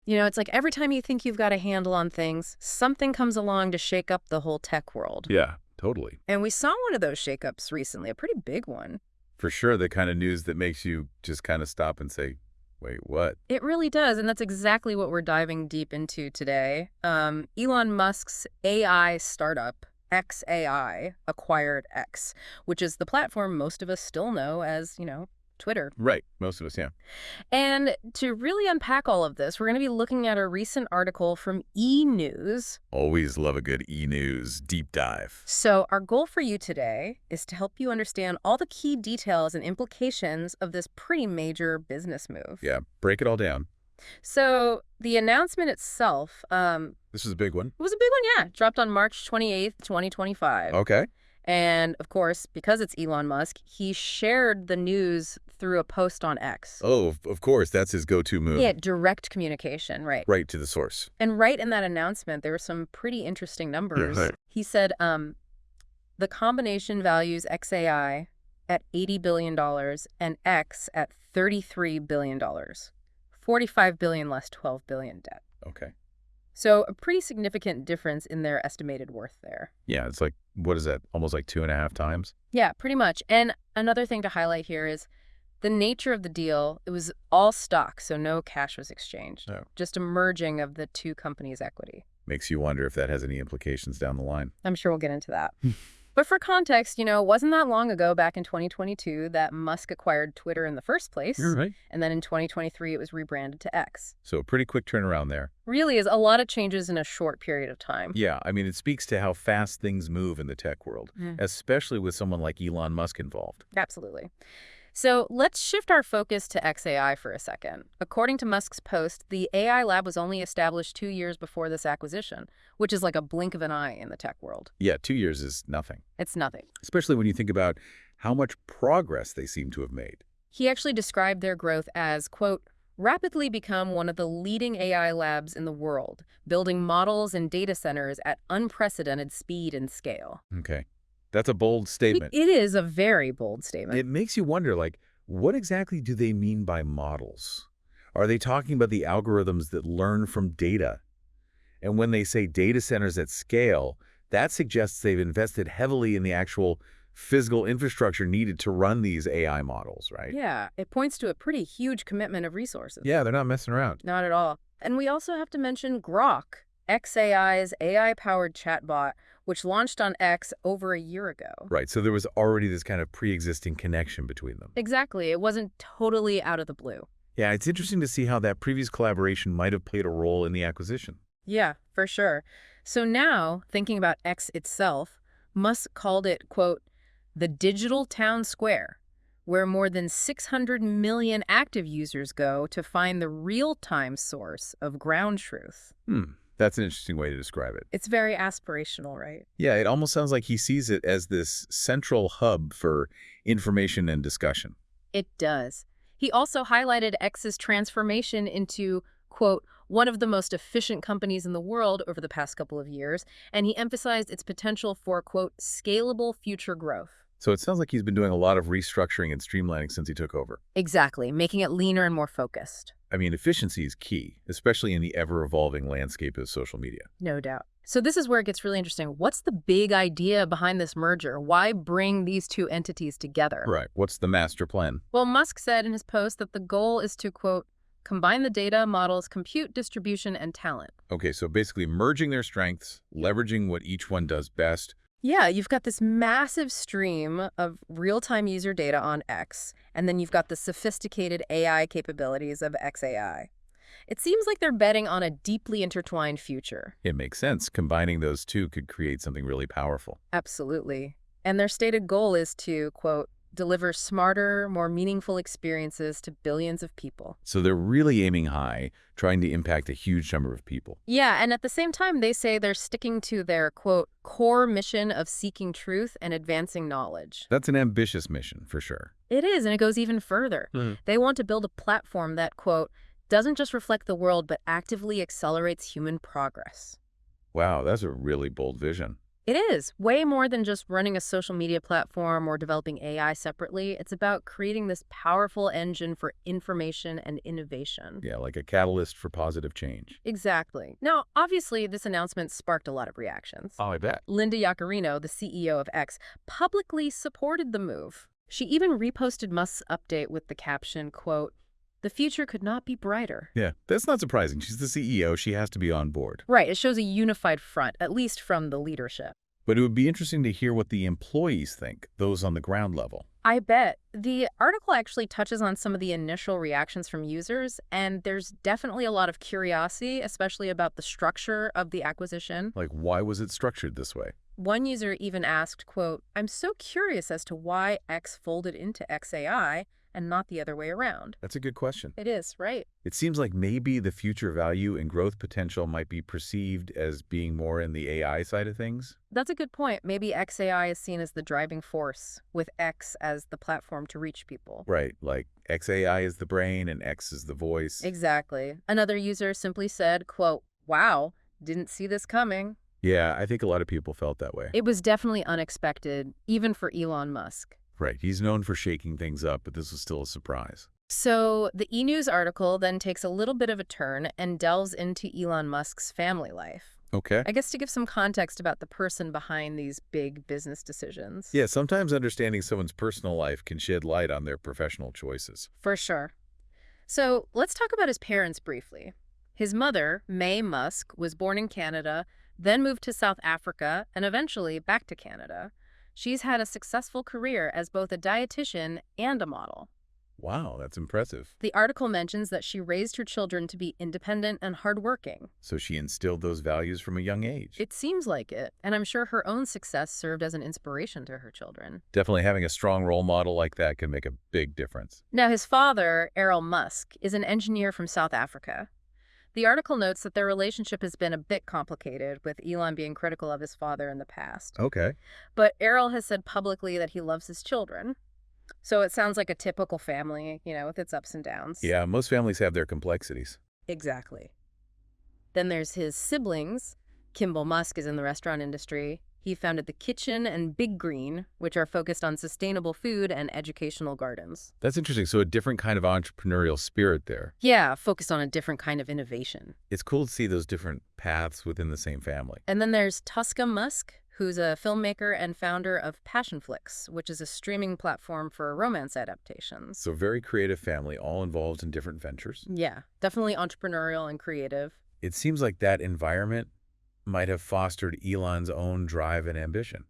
You know, it's like every time you think you've got a handle on things, something comes along to shake up the whole tech world. Yeah, totally. And we saw one of those shakeups recently, a pretty big one. For sure, the kind of news that makes you just kind of stop and say, wait, what? It really does, and that's exactly what we're diving deep into today. Elon Musk's AI startup, XAI, acquired X, which is the platform most of us still know as, Twitter. Right. Most of us, yeah. And to really unpack all of this, we're going to be looking at a recent article from E! News. Always love a good e-news deep dive. So our goal for you today is to help you understand all the key details and implications of this pretty major business move. Yeah, break it all down. So the announcement itself, This is a big one. it was a big one, yeah. Dropped on March 28th, 2025. Okay. And of course, because it's Elon Musk, he shared the news through a post on X. Oh, of course, that's his go-to move. Yeah, direct communication, right. Right to the source. And right in that announcement, there were some pretty interesting numbers. Yeah, right. He said the combination values XAI at $80 billion and X at $33 billion. $45 billion less $12 billion debt. Okay. So a pretty significant difference in their estimated worth there. Yeah, it's like, what is that? Almost like 2.5 times? Yeah, pretty much. And another thing to highlight here is the nature of the deal. It was all stock, so no cash was exchanged. No. Just a merging of the two companies' equity. Makes you wonder if that has any implications down the line. I'm sure we'll get into that. But for context, it wasn't that long ago, back in 2022, that Musk acquired Twitter in the first place. You're right. And then in 2023, it was rebranded to X. So a pretty quick turnaround there. Really is a lot of changes in a short period of time. Yeah, I mean, it speaks to how fast things move in the tech world, especially with someone like Elon Musk involved. Absolutely. So let's shift our focus to XAI for a second. According to Musk's post, the AI lab was only established 2 years before this acquisition, which is like a blink of an eye in the tech world. Yeah, 2 years is nothing. It's nothing. Especially when you think about how much progress they seem to have made. He actually described their growth as, quote, rapidly become one of the leading AI labs in the world, building models and data centers at unprecedented speed and scale. Okay. That's a bold statement. It is a very bold statement. It makes you wonder, like, what exactly do they mean by models? Are they talking about the algorithms that learn from data? And when they say data centers at scale, that suggests they've invested heavily in the actual physical infrastructure needed to run these AI models, right? Yeah, it points to a pretty huge commitment of resources. Yeah, they're not messing around. Not at all. And we also have to mention Grok, XAI's AI-powered chatbot, which launched on X over a year ago. Right, so there was already this kind of pre-existing connection between them. Exactly. It wasn't totally out of the blue. Yeah, it's interesting to see how that previous collaboration might have played a role in the acquisition. Yeah, for sure. So now, thinking about X itself, Musk called it, quote, the digital town square, where more than 600 million active users go to find the real-time source of ground truth. That's an interesting way to describe it. It's very aspirational, right? Yeah, it almost sounds like he sees it as this central hub for information and discussion. It does. He also highlighted X's transformation into, quote, one of the most efficient companies in the world over the past couple of years, and he emphasized its potential for, quote, scalable future growth. So it sounds like he's been doing a lot of restructuring and streamlining since he took over. Exactly, making it leaner and more focused. I mean, efficiency is key, especially in the ever-evolving landscape of social media. No doubt. So this is where it gets really interesting. What's the big idea behind this merger? Why bring these two entities together? Right. What's the master plan? Well, Musk said in his post that the goal is to, quote, combine the data, models, compute, distribution, and talent. Okay, so basically merging their strengths, leveraging what each one does best. Yeah, you've got this massive stream of real-time user data on X, and then you've got the sophisticated AI capabilities of XAI. It seems like they're betting on a deeply intertwined future. It makes sense. Combining those two could create something really powerful. Absolutely. And their stated goal is to, quote, deliver smarter, more meaningful experiences to billions of people. So they're really aiming high, trying to impact a huge number of people. Yeah, and at the same time, they say they're sticking to their, quote, core mission of seeking truth and advancing knowledge. That's an ambitious mission, for sure. It is, and it goes even further. They want to build a platform that, quote, doesn't just reflect the world, but actively accelerates human progress. Wow, that's a really bold vision. It is way more than just running a social media platform or developing AI separately. It's about creating this powerful engine for information and innovation. Yeah, like a catalyst for positive change. Exactly. Now, obviously, this announcement sparked a lot of reactions. Oh, I bet. Linda Yaccarino, the CEO of X, publicly supported the move. She even reposted Musk's update with the caption, quote, "The future could not be brighter." Yeah, that's not surprising. She's the CEO. She has to be on board. Right, it shows a unified front, at least from the leadership. But it would be interesting to hear what the employees think, those on the ground level. I bet. The article actually touches on some of the initial reactions from users, and there's definitely a lot of curiosity, especially about the structure of the acquisition. Like, why was it structured this way? One user even asked, quote, "I'm so curious as to why X folded into XAI and not the other way around." That's a good question. It is, right? It seems like maybe the future value and growth potential might be perceived as being more in the AI side of things. That's a good point. Maybe XAI is seen as the driving force, with X as the platform to reach people. Right, like XAI is the brain and X is the voice. Exactly. Another user simply said, quote, "Wow, didn't see this coming." Yeah, I think a lot of people felt that way. It was definitely unexpected, even for Elon Musk. Right, he's known for shaking things up, but this was still a surprise. So the e-news article then takes a little bit of a turn and delves into Elon Musk's family life. Okay. I guess to give some context about the person behind these big business decisions. Yeah, sometimes understanding someone's personal life can shed light on their professional choices. For sure. So let's talk about his parents briefly. His mother, Mae Musk, was born in Canada, then moved to South Africa, and eventually back to Canada. She's had a successful career as both a dietitian and a model. Wow, that's impressive. The article mentions that she raised her children to be independent and hardworking. So she instilled those values from a young age. It seems like it, and I'm sure her own success served as an inspiration to her children. Definitely having a strong role model like that can make a big difference. Now, his father, Elon Musk, is an engineer from South Africa. The article notes that their relationship has been a bit complicated, with Elon being critical of his father in the past. Okay. But Errol has said publicly that he loves his children. So it sounds like a typical family, with its ups and downs. Yeah, most families have their complexities. Exactly. Then there's his siblings. Kimball Musk is in the restaurant industry. He founded The Kitchen and Big Green, which are focused on sustainable food and educational gardens. That's interesting. So a different kind of entrepreneurial spirit there. Yeah, focused on a different kind of innovation. It's cool to see those different paths within the same family. And then there's Tuska Musk, who's a filmmaker and founder of Passionflix, which is a streaming platform for romance adaptations. So very creative family, all involved in different ventures. Yeah, definitely entrepreneurial and creative. It seems like that environment might have fostered Elon's own drive and ambition.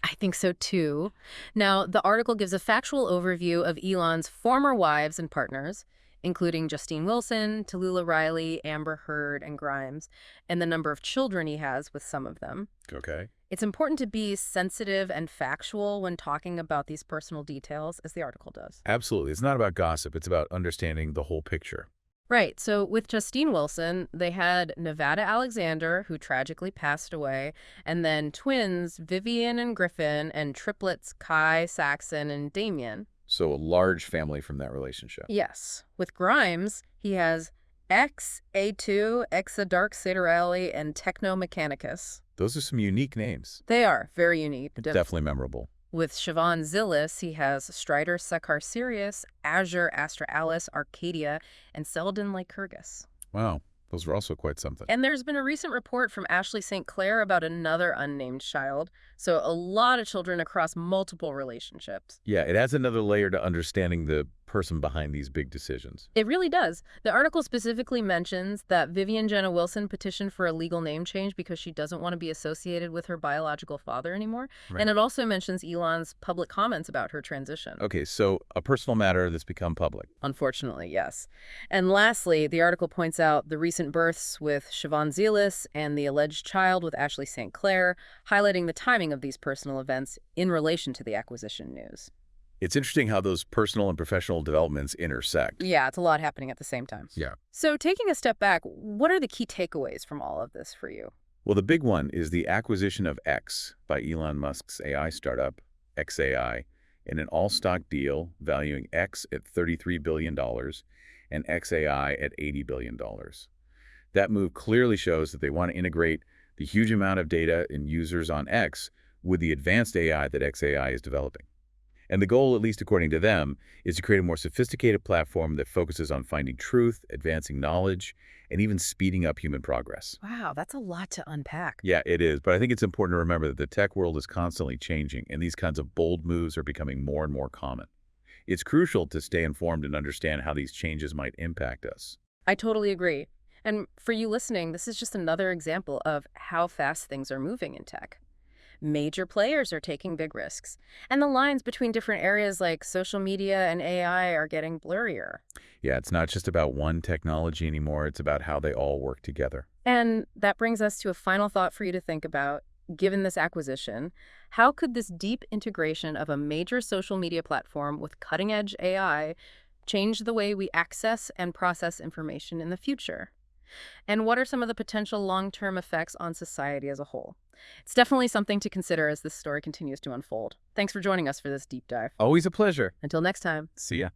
I think so too. Now, the article gives a factual overview of Elon's former wives and partners, including Justine Wilson, Tallulah Riley, Amber Heard, and Grimes, and the number of children he has with some of them. Okay. It's important to be sensitive and factual when talking about these personal details, as the article does. Absolutely. It's not about gossip. It's about understanding the whole picture. Right. So with Justine Wilson, they had Nevada Alexander, who tragically passed away, and then twins Vivian and Griffin, and triplets Kai, Saxon, and Damien. So a large family from that relationship. Yes. With Grimes, he has X, A2, Exadark Satorelli, and Techno Mechanicus. Those are some unique names. They are very unique. Definitely memorable. With Siobhan Zillis, he has Strider Sekar Sirius, Azure Astralis, Arcadia, and Selden Lycurgus. Wow. Those were also quite something. And there's been a recent report from Ashley St. Clair about another unnamed child. So a lot of children across multiple relationships. Yeah, it adds another layer to understanding the person behind these big decisions. It really does. The article specifically mentions that Vivian Jenna Wilson petitioned for a legal name change because she doesn't want to be associated with her biological father anymore. Right. And it also mentions Elon's public comments about her transition. Okay, so a personal matter that's become public. Unfortunately, yes. And lastly, the article points out the recent births with Siobhan Zillis and the alleged child with Ashley St. Clair, highlighting the timing of these personal events in relation to the acquisition news. It's interesting how those personal and professional developments intersect. Yeah, it's a lot happening at the same time. Yeah. So taking a step back, what are the key takeaways from all of this for you? Well, the big one is the acquisition of X by Elon Musk's AI startup, XAI, in an all-stock deal valuing X at $33 billion and XAI at $80 billion. That move clearly shows that they want to integrate the huge amount of data in users on X with the advanced AI that XAI is developing. And the goal, at least according to them, is to create a more sophisticated platform that focuses on finding truth, advancing knowledge, and even speeding up human progress. Wow, that's a lot to unpack. Yeah, it is. But I think it's important to remember that the tech world is constantly changing, and these kinds of bold moves are becoming more and more common. It's crucial to stay informed and understand how these changes might impact us. I totally agree. And for you listening, this is just another example of how fast things are moving in tech. Major players are taking big risks, and the lines between different areas like social media and AI are getting blurrier. Yeah, it's not just about one technology anymore. It's about how they all work together. And that brings us to a final thought for you to think about. Given this acquisition, how could this deep integration of a major social media platform with cutting-edge AI change the way we access and process information in the future? And what are some of the potential long-term effects on society as a whole? It's definitely something to consider as this story continues to unfold. Thanks for joining us for this deep dive. Always a pleasure. Until next time. See ya.